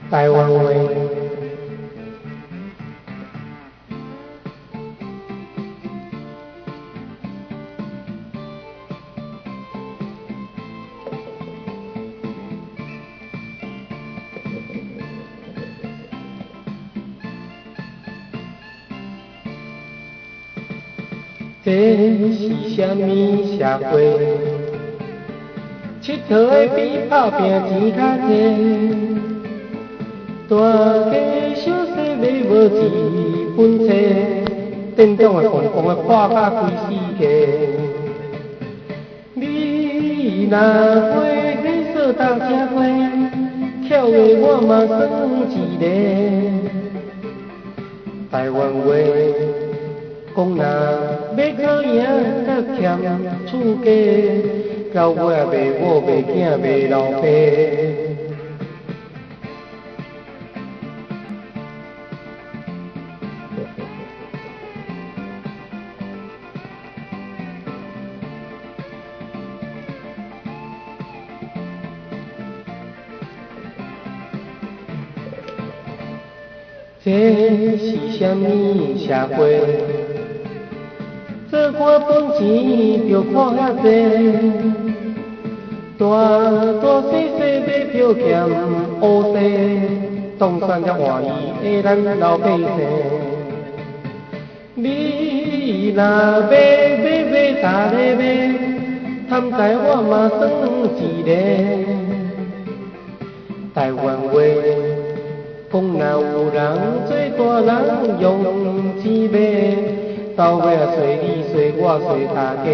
台湾话。这是啥物社会？佚佗的比打拼钱较济，大家小细买无钱分册，店长的公公的破甲规世界。你若花迄扫搭车花，巧的我嘛算一个。台湾话。讲若要考赢，较欠厝家，到尾也袂某袂囝袂老爸。这是啥物社会？做官本钱着看遐济，大大细细买票咸乌西，当选才换伊下咱老百姓。你若买大个买，贪财我嘛算一个。台湾话讲若有人做大人用钱买。到尾啊，随你随我随大家。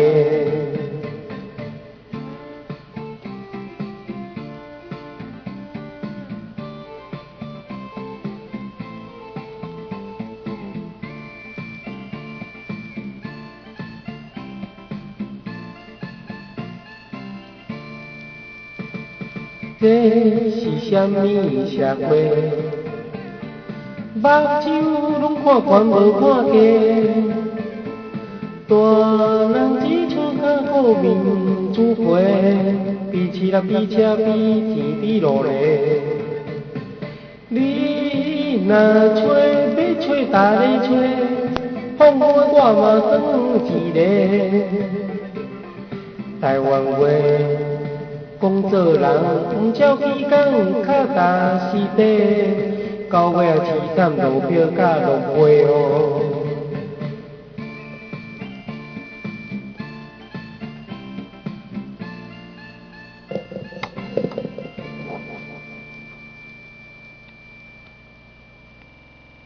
这是啥物社会？目睭拢看悬无看低。大人只厝较好面子皮，比饲人比车比钱比路嘞。你若要找大个找，放我嘛算一个。台湾话讲做人，毋照起工较踏实地，到尾啊饲惨路票甲落花哦。